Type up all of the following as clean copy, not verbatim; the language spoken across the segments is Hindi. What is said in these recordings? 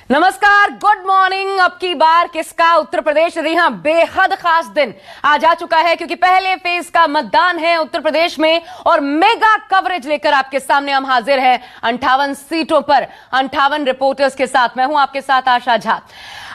नमस्कार, गुड मॉर्निंग। अब की बार किसका उत्तर प्रदेश यहां बेहद खास दिन आज आ चुका है क्योंकि पहले फेज का मतदान है उत्तर प्रदेश में और मेगा कवरेज लेकर आपके सामने हम हाजिर हैं 58 सीटों पर 58 रिपोर्टर्स के साथ। मैं हूं आपके साथ आशा झा।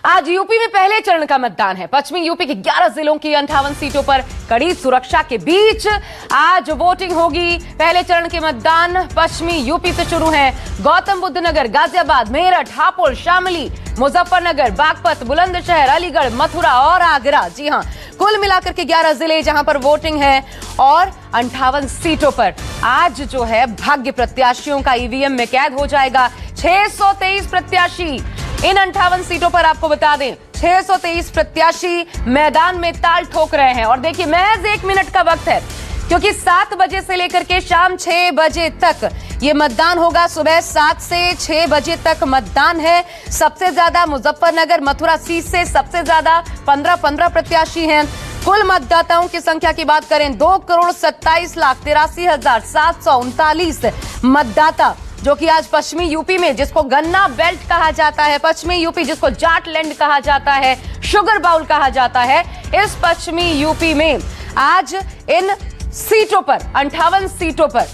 आज यूपी में पहले चरण का मतदान है। पश्चिमी यूपी के 11 जिलों की 58 सीटों पर कड़ी सुरक्षा के बीच आज वोटिंग होगी। पहले चरण के मतदान पश्चिमी यूपी से शुरू है। गौतम बुद्ध नगर, गाजियाबाद, मेरठ, हापुड़, शामली, मुजफ्फरनगर, बागपत, बुलंदशहर, अलीगढ़, मथुरा और आगरा। जी हां, कुल मिलाकर के 11 जिले जहां पर वोटिंग है और 58 सीटों पर आज जो है भाग्य प्रत्याशियों का ईवीएम में कैद हो जाएगा। 623 प्रत्याशी इन 58 सीटों पर, आपको बता दें 623 प्रत्याशी मैदान में ताल ठोक रहे हैं। और देखिए, महज 1 मिनट का वक्त है क्योंकि 7 बजे से लेकर के शाम 6 बजे तक ये मतदान होगा। सुबह 7 से 6 बजे तक मतदान है। सबसे ज्यादा मुजफ्फरनगर, मथुरा सीट से सबसे ज्यादा 15 प्रत्याशी हैं। कुल मतदाताओं की संख्या की बात करें 2,27,83,739 मतदाता, जो कि आज पश्चिमी यूपी में, जिसको गन्ना बेल्ट कहा जाता है, पश्चिमी यूपी जिसको जाट लैंड कहा जाता है, शुगर बाउल कहा जाता है, इस पश्चिमी यूपी में आज इन सीटों पर 58 सीटों पर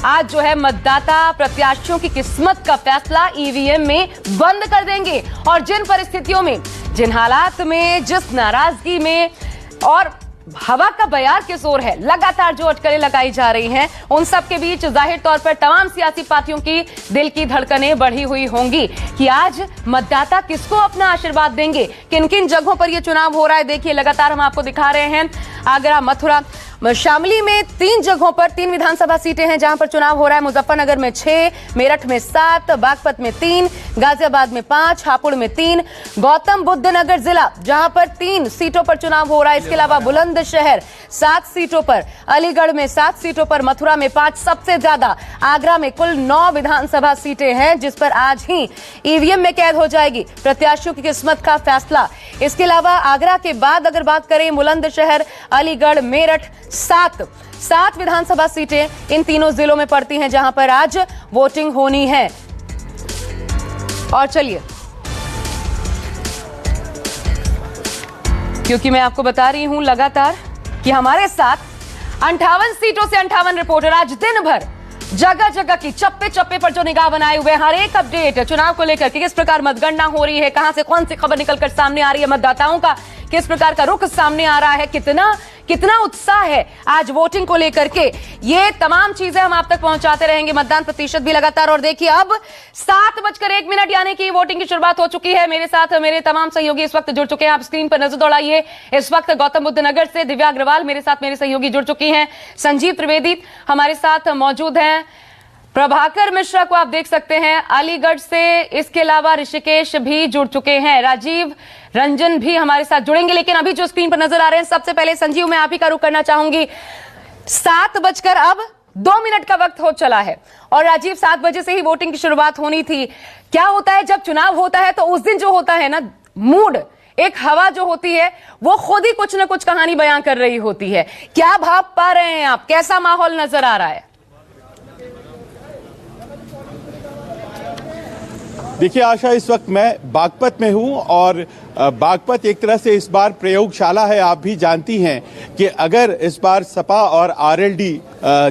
आज जो है मतदाता प्रत्याशियों की किस्मत का फैसला ईवीएम में बंद कर देंगे। और जिन परिस्थितियों में, जिन हालात में, जिस नाराजगी में और हवा का बयार के जोर है, लगातार जो अटकलें लगाई जा रही हैं, उन सब के बीच जाहिर तौर पर तमाम सियासी पार्टियों की दिल की धड़कनें बढ़ी हुई होंगी कि आज मतदाता किसको अपना आशीर्वाद देंगे, किन किन जगहों पर यह चुनाव हो रहा है। देखिए, लगातार हम आपको दिखा रहे हैं आगरा, मथुरा, शामली में 3 जगहों पर 3 विधानसभा सीटें हैं जहां पर चुनाव हो रहा है। मुजफ्फरनगर में 6, मेरठ में 7, बागपत में 3, गाजियाबाद में 5, हापुड़ में 3, गौतम बुद्ध नगर जिला जहां पर 3 सीटों पर चुनाव हो रहा है। इसके अलावा बुलंदशहर 7 सीटों पर, अलीगढ़ में 7 सीटों पर, मथुरा में 5, सबसे ज्यादा आगरा में कुल 9 विधानसभा सीटें हैं जिस पर आज ही ईवीएम में कैद हो जाएगी प्रत्याशियों की किस्मत का फैसला। इसके अलावा आगरा के बाद अगर बात करें बुलंदशहर, अलीगढ़, मेरठ, 7 विधानसभा सीटें इन तीनों जिलों में पड़ती हैं जहां पर आज वोटिंग होनी है। और चलिए, क्योंकि मैं आपको बता रही हूं लगातार कि हमारे साथ 58 सीटों से 58 रिपोर्टर आज दिन भर जगह जगह की चप्पे चप्पे पर जो निगाह बनाए हुए हैं, हर एक अपडेट चुनाव को लेकर कि किस प्रकार मतगणना हो रही है, कहां से कौन सी खबर निकलकर सामने आ रही है, मतदाताओं का किस प्रकार का रुख सामने आ रहा है, कितना उत्साह है आज वोटिंग को लेकर के, ये तमाम चीजें हम आप तक पहुंचाते रहेंगे। मतदान प्रतिशत भी लगातार। और देखिए, अब 7:01 यानी कि वोटिंग की शुरुआत हो चुकी है। मेरे साथ मेरे तमाम सहयोगी इस वक्त जुड़ चुके हैं। आप स्क्रीन पर नजर दौड़ाइए। इस वक्त गौतम बुद्ध नगर से दिव्या अग्रवाल मेरे साथ, मेरे सहयोगी जुड़ चुकी हैं। संजीव त्रिवेदी हमारे साथ मौजूद हैं। प्रभाकर मिश्रा को आप देख सकते हैं अलीगढ़ से। इसके अलावा ऋषिकेश भी जुड़ चुके हैं। राजीव रंजन भी हमारे साथ जुड़ेंगे। लेकिन अभी जो स्क्रीन पर नजर आ रहे हैं, सबसे पहले संजीव, मैं आप ही का रुख करना चाहूंगी। 7:02 का वक्त हो चला है और राजीव, 7 बजे से ही वोटिंग की शुरुआत होनी थी। क्या होता है जब चुनाव होता है तो उस दिन जो होता है ना मूड, एक हवा जो होती है वो खुद ही कुछ ना कुछ कहानी बयां कर रही होती है। क्या भाप पा रहे हैं आप, कैसा माहौल नजर आ रहा है? देखिए आशा, इस वक्त मैं बागपत में हूं और बागपत एक तरह से इस बार प्रयोगशाला है। आप भी जानती हैं कि अगर इस बार सपा और आरएलडी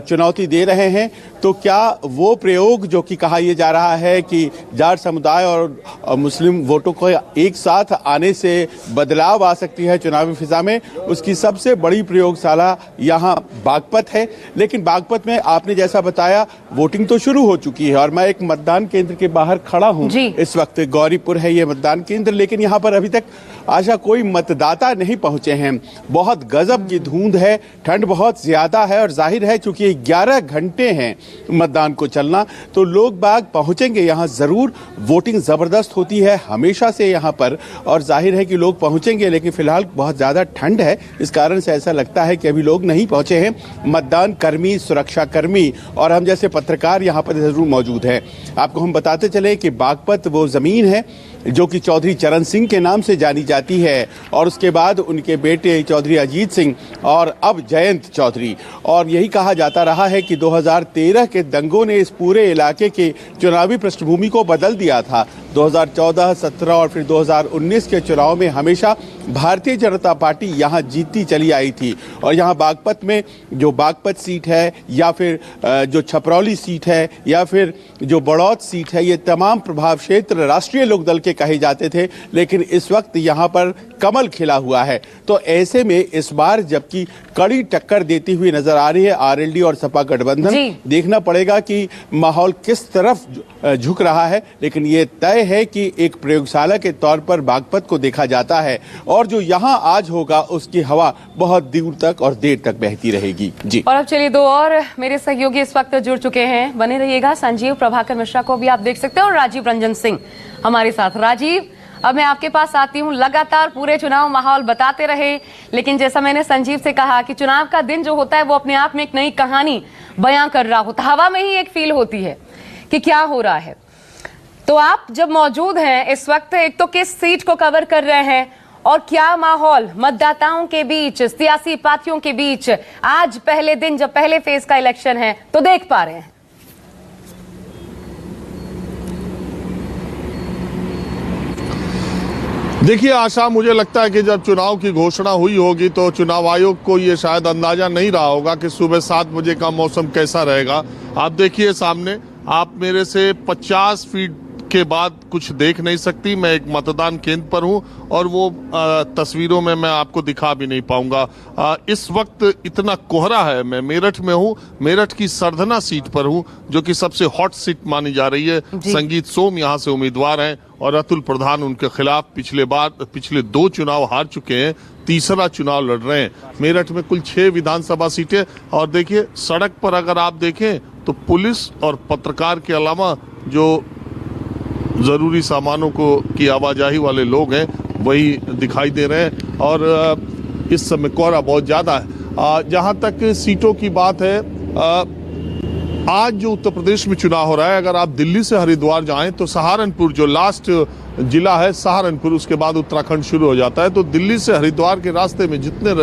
चुनौती दे रहे हैं तो क्या वो प्रयोग जो कि कहा यह जा रहा है कि जाट समुदाय और मुस्लिम वोटों को एक साथ आने से बदलाव आ सकती है चुनावी फिजा में, उसकी सबसे बड़ी प्रयोगशाला यहाँ बागपत है। लेकिन बागपत में आपने जैसा बताया वोटिंग तो शुरू हो चुकी है और मैं एक मतदान केंद्र के बाहर खड़ा हूँ। इस वक्त गौरीपुर है ये मतदान केंद्र, लेकिन यहाँ पर अभी तक आशा कोई मतदाता नहीं पहुंचे हैं। बहुत गजब की धुंध है, ठंड बहुत ज्यादा है और जाहिर है क्योंकि 11 घंटे हैं मतदान को चलना, तो लोग बाग पहुंचेंगे यहाँ जरूर। वोटिंग जबरदस्त होती है हमेशा से यहाँ पर और जाहिर है कि लोग पहुंचेंगे, लेकिन फिलहाल बहुत ज्यादा ठंड है, इस कारण से ऐसा लगता है कि अभी लोग नहीं पहुंचे हैं। मतदान कर्मी, सुरक्षा कर्मी और हम जैसे पत्रकार यहाँ पर जरूर मौजूद है। आपको हम बताते चले कि बागपत वो जमीन है जो कि चौधरी चरण सिंह के नाम से जानी जाती है, और उसके बाद उनके बेटे चौधरी अजीत सिंह और अब जयंत चौधरी। और यही कहा जाता रहा है कि 2013 के दंगों ने इस पूरे इलाके के चुनावी पृष्ठभूमि को बदल दिया था। 2014, 17 और फिर 2019 के चुनाव में हमेशा भारतीय जनता पार्टी यहाँ जीतती चली आई थी। और यहाँ बागपत में जो बागपत सीट है, या फिर जो छपरौली सीट है, या फिर जो बड़ौत सीट है, ये तमाम प्रभाव क्षेत्र राष्ट्रीय लोकदल के कहे जाते थे, लेकिन इस वक्त यहाँ पर कमल खिला हुआ है। तो ऐसे में इस बार जबकि कड़ी टक्कर देती हुई नजर आ रही है आरएलडी और सपा गठबंधन, देखना पड़ेगा कि माहौल किस तरफ झुक रहा है। लेकिन ये तय है कि एक प्रयोगशाला के तौर पर बागपत को देखा जाता है, और जो यहाँ आज होगा उसकी हवा बहुत दूर तक और देर तक बहती रहेगी। जी, और अब चलिए दो और मेरे सहयोगी इस वक्त जुड़ चुके हैं, बने रहिएगा। संजीव प्रभाकर मिश्रा को भी आप देख सकते हैं और राजीव रंजन सिंह हमारे साथ। राजीव, अब मैं आपके पास आती हूँ। लगातार पूरे चुनाव माहौल बताते रहे, लेकिन जैसा मैंने संजीव से कहा कि चुनाव का दिन जो होता है वो अपने आप में एक नई कहानी बयां कर रहा होता है। हवा में ही एक फील होती है कि क्या हो रहा है। तो आप जब मौजूद हैं इस वक्त, एक तो किस सीट को कवर कर रहे हैं और क्या माहौल मतदाताओं के बीच, सियासी पार्टियों के बीच आज पहले दिन जब पहले फेज का इलेक्शन है तो देख पा रहे हैं? देखिए आशा, मुझे लगता है कि जब चुनाव की घोषणा हुई होगी तो चुनाव आयोग को ये शायद अंदाजा नहीं रहा होगा कि सुबह 7 बजे का मौसम कैसा रहेगा। आप देखिए सामने, आप मेरे से 50 फीट के बाद कुछ देख नहीं सकती। मैं एक मतदान केंद्र पर हूं और वो तस्वीरों में मैं आपको दिखा भी नहीं पाऊंगा। इस वक्त इतना कोहरा है। मैं मेरठ में हूं, मेरठ की सरधना सीट पर हूं, जो कि सबसे हॉट सीट मानी जा रही है। संगीत सोम यहां से उम्मीदवार हैं और अतुल प्रधान उनके खिलाफ पिछले 2 चुनाव हार चुके हैं, तीसरा चुनाव लड़ रहे हैं। मेरठ में कुल 6 विधानसभा सीटें, और देखिए सड़क पर अगर आप देखें तो पुलिस और पत्रकार के अलावा जो जरूरी सामानों की आवाजाही वाले लोग हैं वही दिखाई दे रहे हैं। और इस समय कोहरा बहुत ज्यादा है। जहां तक सीटों की बात है, आज जो उत्तर प्रदेश में चुनाव हो रहा है, अगर आप दिल्ली से हरिद्वार जाएं तो सहारनपुर जो लास्ट जिला है सहारनपुर, उसके बाद उत्तराखंड शुरू हो जाता है। तो दिल्ली से हरिद्वार के रास्ते में जितने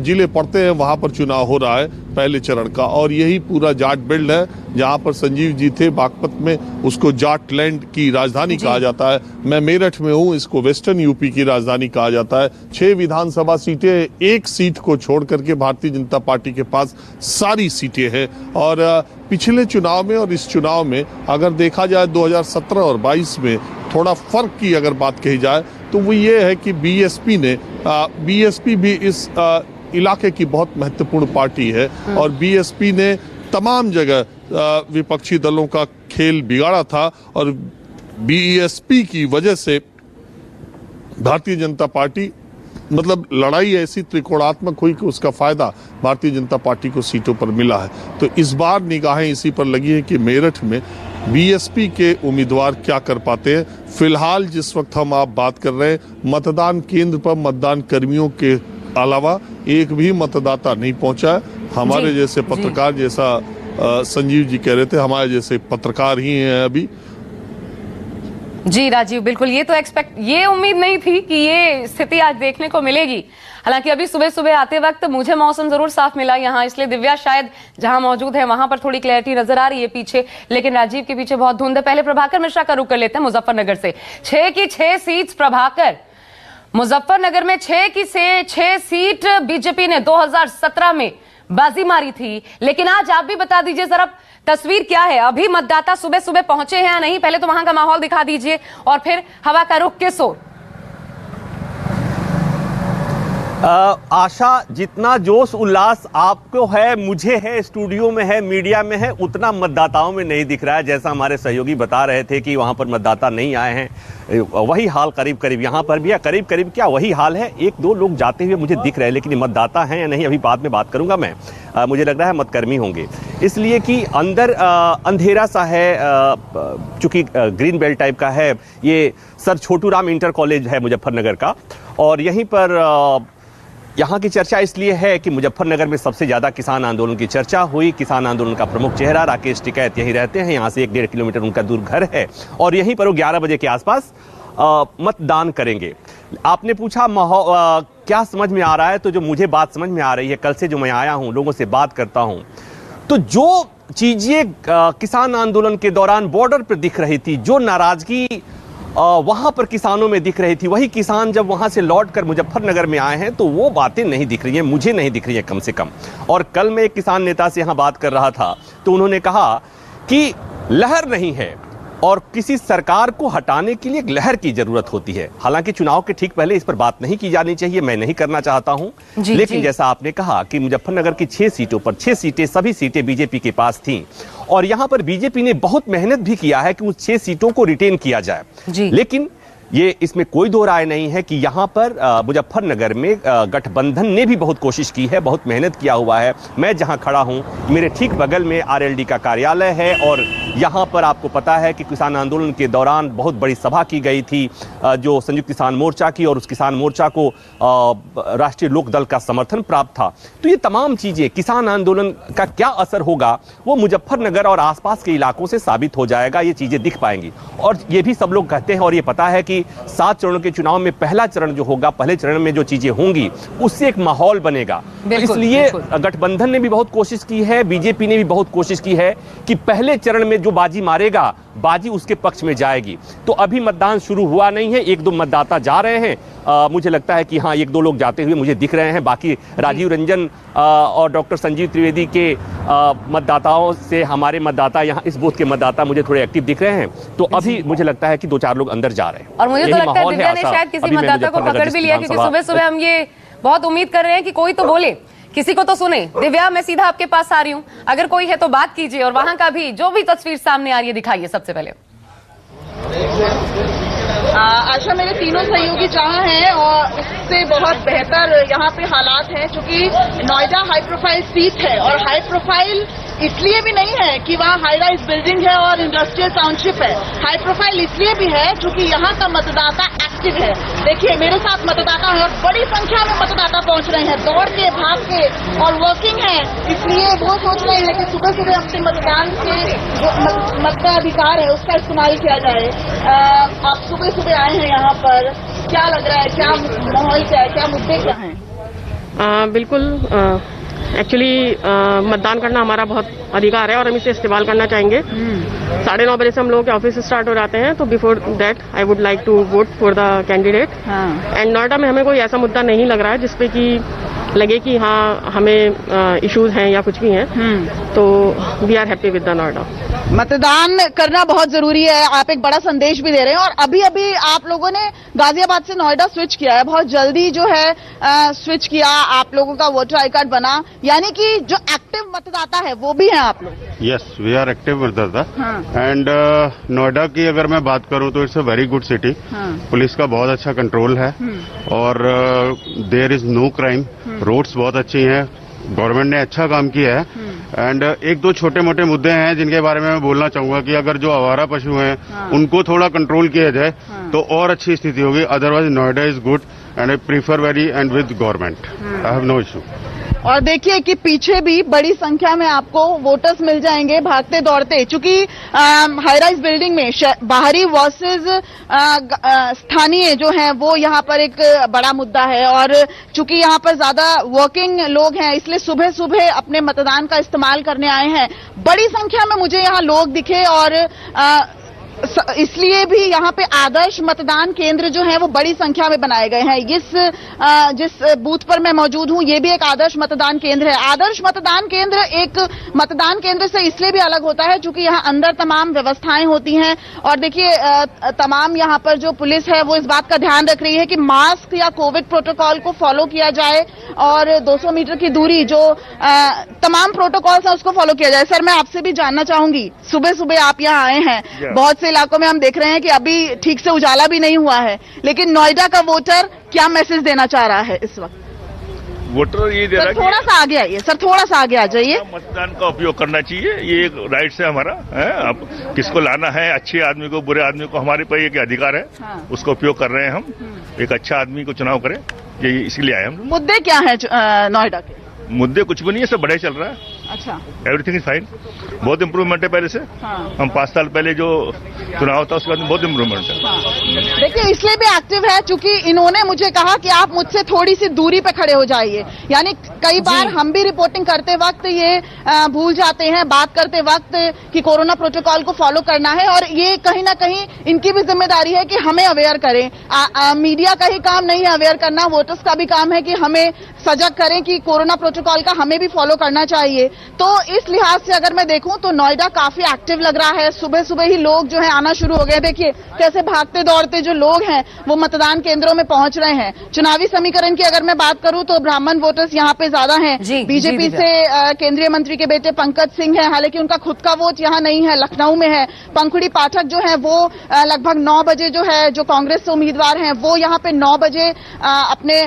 जिले पड़ते हैं वहां पर चुनाव हो रहा है पहले चरण का। और यही पूरा जाट बेल्ट है जहां पर संजीव जी थे बागपत में, उसको जाट लैंड की राजधानी कहा जाता है। मैं मेरठ में हूं, इसको वेस्टर्न यूपी की राजधानी कहा जाता है। 6 विधानसभा सीटें, 1 सीट को छोड़ करके भारतीय जनता पार्टी के पास सारी सीटें हैं। और पिछले चुनाव में और इस चुनाव में अगर देखा जाए 2017 और 22 में थोड़ा फर्क की अगर बात कही जाए तो वो ये है कि बीएसपी भी इस इलाके की बहुत महत्वपूर्ण पार्टी है। और बीएसपी ने तमाम जगह विपक्षी दलों का खेल बिगाड़ा था, और बीएसपी की वजह से भारतीय जनता पार्टी, मतलब लड़ाई ऐसी त्रिकोणात्मक हुई कि उसका फायदा भारतीय जनता पार्टी को सीटों पर मिला है। तो इस बार निगाहें इसी पर लगी है कि मेरठ में बीएसपी के उम्मीदवार क्या कर पाते हैं। फिलहाल जिस वक्त हम आप बात कर रहे हैं, मतदान केंद्र पर मतदान कर्मियों के अलावा एक भी मतदाता नहीं पहुंचा है। हमारे जैसे पत्रकार, जैसा संजीव जी कह रहे थे, हमारे जैसे पत्रकार ही हैं अभी। जी राजीव, बिल्कुल, ये उम्मीद नहीं थी कि ये स्थिति आज देखने को मिलेगी। हालांकि अभी सुबह सुबह आते वक्त मुझे मौसम जरूर साफ मिला यहाँ, इसलिए दिव्या शायद जहां मौजूद है वहां पर थोड़ी क्लैरिटी नजर आ रही है पीछे, लेकिन राजीव के पीछे बहुत धुंध है। पहले प्रभाकर मिश्रा का रुख कर लेते हैं मुजफ्फरनगर से। 6 की 6 सीट प्रभाकर, मुजफ्फरनगर में 6 की 6 सीट बीजेपी ने 2017 में बाजी मारी थी, लेकिन आज आप भी बता दीजिए जरा तस्वीर क्या है। अभी मतदाता सुबह सुबह पहुंचे हैं या नहीं, पहले तो वहां का माहौल दिखा दीजिए और फिर हवा का रुख किस ओर। आशा, जितना जोश उल्लास आपको है, मुझे है, स्टूडियो में है, मीडिया में है, उतना मतदाताओं में नहीं दिख रहा है। जैसा हमारे सहयोगी बता रहे थे कि वहां पर मतदाता नहीं आए हैं, वही हाल करीब करीब यहाँ पर भी है। करीब करीब क्या, वही हाल है। 1-2 लोग जाते हुए मुझे दिख रहे हैं, लेकिन मतदाता हैं या नहीं अभी बाद में बात करूंगा मैं। मुझे लग रहा है मतकर्मी होंगे, इसलिए कि अंदर अंधेरा सा है, चूंकि ग्रीन बेल्ट टाइप का है। ये sir Chhotu Ram inter college है मुजफ्फरनगर का, और यहीं पर यहाँ की चर्चा इसलिए है कि मुजफ्फरनगर में सबसे ज़्यादा किसान आंदोलन की चर्चा हुई। किसान आंदोलन का प्रमुख चेहरा राकेश टिकैत यहीं रहते हैं, यहाँ से 1-1.5 किलोमीटर उनका दूर घर है, और यहीं पर वो 11 बजे के आसपास मतदान करेंगे। आपने पूछा क्या समझ में आ रहा है, तो जो मुझे बात समझ में आ रही है, कल से जो मैं आया हूं, लोगों से बात करता हूं, तो जो चीजें किसान आंदोलन के दौरान बॉर्डर पर दिख रही थी, जो नाराजगी वहां पर किसानों में दिख रही थी, वही किसान जब वहां से लौटकर मुजफ्फरनगर में आए हैं तो वो बातें नहीं दिख रही हैं, मुझे नहीं दिख रही है कम से कम। और कल मैं एक किसान नेता से यहां बात कर रहा था तो उन्होंने कहा कि लहर नहीं है और किसी सरकार को हटाने के लिए एक लहर की जरूरत होती है। हालांकि चुनाव के ठीक पहले इस पर बात नहीं की जानी चाहिए, मैं नहीं करना चाहता हूं, लेकिन जैसा आपने कहा कि मुजफ्फरनगर की 6 सीटों पर 6 सीटें, सभी सीटें बीजेपी के पास थीं और यहां पर बीजेपी ने बहुत मेहनत भी किया है कि उस 6 सीटों को रिटेन किया जाए। लेकिन ये इसमें कोई दो राय नहीं है कि यहां पर मुजफ्फरनगर में गठबंधन ने भी बहुत कोशिश की है, बहुत मेहनत किया हुआ है। मैं जहां खड़ा हूं, मेरे ठीक बगल में आरएलडी का कार्यालय है और यहां पर आपको पता है कि किसान आंदोलन के दौरान बहुत बड़ी सभा की गई थी, जो संयुक्त किसान मोर्चा की, और उस किसान मोर्चा को राष्ट्रीय लोक दल का समर्थन प्राप्त था। तो ये तमाम चीजें, किसान आंदोलन का क्या असर होगा वो मुजफ्फरनगर और आसपास के इलाकों से साबित हो जाएगा, ये चीजें दिख पाएंगी। और ये भी सब लोग कहते हैं और ये पता है कि 7 चरणों के चुनाव में पहला चरण जो होगा, पहले चरण में जो चीजें होंगी उससे एक माहौल बनेगा। इसलिए गठबंधन ने भी बहुत कोशिश की है, बीजेपी ने भी बहुत कोशिश की है कि पहले चरण में जो बाजी मारेगा, बाजी उसके पक्ष में जाएगी। तो अभी मतदान शुरू हुआ नहीं है, 1-2 मतदाता जा रहे हैं, मुझे लगता है कि हाँ 1-2 लोग जाते हुए मुझे दिख रहे हैं। बाकी राजीव रंजन और डॉक्टर संजीव त्रिवेदी के मतदाताओं से हमारे मतदाता, यहाँ इस बूथ के मतदाता मुझे थोड़े एक्टिव दिख रहे हैं। तो अभी मुझे लगता है कि 2-4 लोग अंदर जा रहे हैं और मुझे तो लगता है दिव्या ने शायद किसी मतदाता को पकड़ भी लिया, क्योंकि सुबह सुबह हम ये बहुत उम्मीद कर रहे हैं कि कोई तो बोले, किसी को तो सुने। दिव्या, मैं सीधा आपके पास आ रही हूं, अगर कोई है तो बात कीजिए और वहां का भी जो भी तस्वीर सामने आ रही है दिखाइए सबसे पहले। आशा, मेरे तीनों सहयोगी जहां हैं और उससे बहुत बेहतर यहाँ पे हालात हैं, क्योंकि नोएडा हाई प्रोफाइल सीट है और हाई प्रोफाइल इसलिए भी नहीं है कि वहाँ हाई राइज बिल्डिंग है और इंडस्ट्रियल टाउनशिप है। हाई प्रोफाइल इसलिए भी है क्योंकि यहाँ का मतदाता एक्टिव है। देखिए मेरे साथ मतदाता है और बड़ी संख्या में मतदाता पहुंच रहे हैं, दौड़ के, भाग के और वर्किंग है, इसलिए वो सोच रहे हैं कि सुबह सुबह अपने मतदान के जो मताधिकार है उसका इस्तेमाल किया जाए। आप सुबह सुबह आए हैं यहाँ पर, क्या लग रहा है, क्या माहौल क्या है, क्या मुद्दे क्या हैं? बिल्कुल, एक्चुअली मतदान करना हमारा बहुत अधिकार है और हम इसे इस्तेमाल करना चाहेंगे। 9:30 बजे से हम लोगों के ऑफिस स्टार्ट हो जाते हैं, तो before that I would like to vote for the candidate. And Noida में हमें कोई ऐसा मुद्दा नहीं लग रहा है जिसपे कि लगे कि हाँ हमें इश्यूज हैं या कुछ भी हैं, तो we are happy with the Noida. मतदान करना बहुत जरूरी है, आप एक बड़ा संदेश भी दे रहे हैं और अभी अभी आप लोगों ने गाजियाबाद से नोएडा स्विच किया है, बहुत जल्दी जो है स्विच किया, आप लोगों का वोटर आई कार्ड बना, यानी कि जो एक्टिव मतदाता है वो भी हैं आप लोग। यस, वी आर एक्टिव मतदाता एंड नोएडा की अगर मैं बात करूं तो it's a very good city. Police का बहुत अच्छा कंट्रोल है और there is no crime, roads बहुत अच्छी हैं, गवर्नमेंट ने अच्छा काम किया है। एंड 1-2 छोटे मोटे मुद्दे हैं जिनके बारे में मैं बोलना चाहूंगा कि अगर जो आवारा पशु हैं उनको थोड़ा कंट्रोल किया जाए तो और अच्छी स्थिति होगी। Otherwise Noida is good and I prefer very and with government, I have no issue. और देखिए कि पीछे भी बड़ी संख्या में आपको वोटर्स मिल जाएंगे भागते दौड़ते, चूंकि हाई राइज बिल्डिंग में बाहरी वर्सेस स्थानीय जो हैं वो यहाँ पर एक बड़ा मुद्दा है और चूंकि यहाँ पर ज्यादा वर्किंग लोग हैं इसलिए सुबह सुबह अपने मतदान का इस्तेमाल करने आए हैं। बड़ी संख्या में मुझे यहाँ लोग दिखे और इसलिए भी यहाँ पे आदर्श मतदान केंद्र जो है वो बड़ी संख्या में बनाए गए हैं। जिस बूथ पर मैं मौजूद हूँ ये भी एक आदर्श मतदान केंद्र है। आदर्श मतदान केंद्र एक मतदान केंद्र से इसलिए भी अलग होता है क्योंकि यहाँ अंदर तमाम व्यवस्थाएं होती हैं और देखिए तमाम यहाँ पर जो पुलिस है वो इस बात का ध्यान रख रही है कि मास्क या कोविड प्रोटोकॉल को फॉलो किया जाए और 200 मीटर की दूरी जो तमाम प्रोटोकॉल्स है उसको फॉलो किया जाए। सर, मैं आपसे भी जानना चाहूंगी, सुबह सुबह आप यहाँ आए हैं, बहुत से इलाकों में हम देख रहे हैं कि अभी ठीक से उजाला भी नहीं हुआ है, लेकिन नोएडा का वोटर क्या मैसेज देना चाह रहा है इस वक्त? वोटर ये दे रहा है कि थोड़ा सा आगे आइए सर, थोड़ा सा आगे आ जाइए। मतदान का उपयोग करना चाहिए, ये एक राइट है हमारा है। अब किसको लाना है, अच्छे आदमी को, बुरे आदमी को, हमारे पर एक अधिकार है, उसका उपयोग कर रहे हैं हम। एक अच्छा आदमी को चुनाव करें, ये इसलिए आए हम। मुद्दे क्या है नोएडा के? मुद्दे कुछ भी नहीं है, सब बढ़िया चल रहा है। अच्छा, एवरीथिंग इज फाइन, बहुत इम्प्रूवमेंट है पहले से। हम 5 साल पहले जो चुनाव था उसके बाद बहुत इम्प्रूवमेंट है। देखिए इसलिए भी एक्टिव है क्योंकि इन्होंने मुझे कहा कि आप मुझसे थोड़ी सी दूरी पे खड़े हो जाइए। यानी कई बार हम भी रिपोर्टिंग करते वक्त ये भूल जाते हैं बात करते वक्त कि कोरोना प्रोटोकॉल को फॉलो करना है, और ये कहीं ना कहीं इनकी भी जिम्मेदारी है कि हमें अवेयर करें। मीडिया का ही काम नहीं है अवेयर करना, वोटर्स का भी काम है कि हमें सजग करें कि कोरोना प्रोटोकॉल का हमें भी फॉलो करना चाहिए। तो इस लिहाज से अगर मैं देखूं तो नोएडा काफी एक्टिव लग रहा है। सुबह सुबह ही लोग जो है आना शुरू हो गए। देखिए कैसे भागते दौड़ते जो लोग हैं वो मतदान केंद्रों में पहुंच रहे हैं। चुनावी समीकरण की अगर मैं बात करूं तो ब्राह्मण वोटर्स यहाँ पे ज्यादा हैं। बीजेपी से केंद्रीय मंत्री के बेटे पंकज सिंह है, हालांकि उनका खुद का वोट यहाँ नहीं है, लखनऊ में है। पंखुड़ी पाठक जो है वो लगभग 9 बजे जो है जो कांग्रेस से उम्मीदवार हैं वो यहाँ पे 9 बजे अपने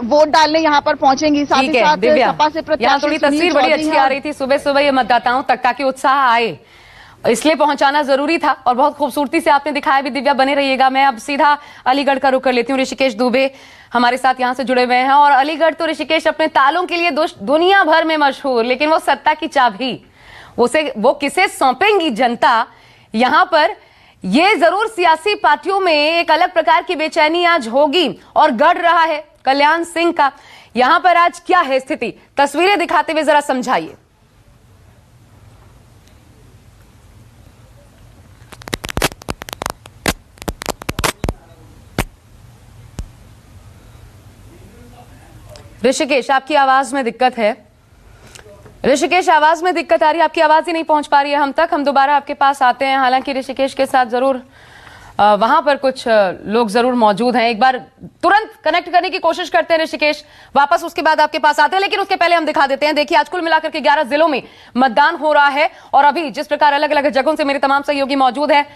वोट डालने यहाँ पर पहुंचेंगी। साथ ही साथ सपा से प्रत्याशी थोड़ी तस्वीर बड़ी अच्छी आ रही थी सुबह सुबह ये मतदाताओं तक, ताकि उत्साह आए इसलिए पहुंचाना जरूरी था और बहुत खूबसूरती से आपने दिखाया भी। दिव्या बने रहिएगा। मैं अब सीधा अलीगढ़ का रुख कर लेती हूँ। ऋषिकेश दुबे हमारे साथ यहां से जुड़े हुए हैं। और अलीगढ़ तो ऋषिकेश अपने तालों के लिए दुनिया भर में मशहूर, लेकिन वो सत्ता की चाबी वो किसे सौंपेंगी जनता, यहां पर ये जरूर सियासी पार्टियों में एक अलग प्रकार की बेचैनी आज होगी। और गढ़ रहा है कल्याण सिंह का, यहां पर आज क्या है स्थिति, तस्वीरें दिखाते हुए जरा समझाइए। ऋषिकेश आपकी आवाज में दिक्कत है। ऋषिकेश आवाज में दिक्कत आ रही है, आपकी आवाज ही नहीं पहुंच पा रही है हम तक। हम दोबारा आपके पास आते हैं। हालांकि ऋषिकेश के साथ जरूर वहां पर कुछ लोग जरूर मौजूद हैं। एक बार तुरंत कनेक्ट करने की कोशिश करते हैं ऋषिकेश, वापस उसके बाद आपके पास आते हैं। लेकिन उसके पहले हम दिखा देते हैं। देखिए आज कुल मिलाकर के 11 जिलों में मतदान हो रहा है। और अभी जिस प्रकार अलग अलग जगहों से मेरे तमाम सहयोगी मौजूद हैं,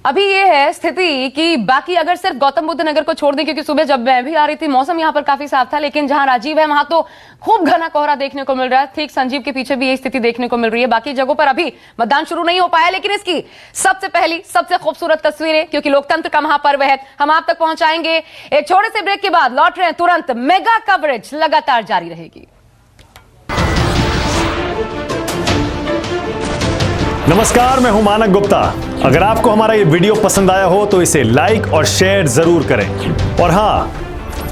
अभी ये है स्थिति कि बाकी अगर सिर्फ गौतम बुद्ध नगर को छोड़ दें, क्योंकि सुबह जब मैं भी आ रही थी मौसम यहां पर काफी साफ था, लेकिन जहां राजीव है वहां तो खूब घना कोहरा देखने को मिल रहा है। ठीक संजीव के पीछे भी यही स्थिति देखने को मिल रही है। बाकी जगहों पर अभी मतदान शुरू नहीं हो पाया, लेकिन इसकी सबसे पहली सबसे खूबसूरत तस्वीरें, क्योंकि लोकतंत्र का महापर्व है, हम आप तक पहुंचाएंगे। एक छोटे से ब्रेक के बाद लौट रहे हैं तुरंत। मेगा कवरेज लगातार जारी रहेगी। नमस्कार, मैं हूं मानक गुप्ता। अगर आपको हमारा ये वीडियो पसंद आया हो तो इसे लाइक और शेयर जरूर करें। और हां,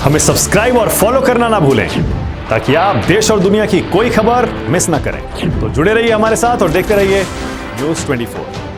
हमें सब्सक्राइब और फॉलो करना ना भूलें, ताकि आप देश और दुनिया की कोई खबर मिस ना करें। तो जुड़े रहिए हमारे साथ और देखते रहिए न्यूज़ 24।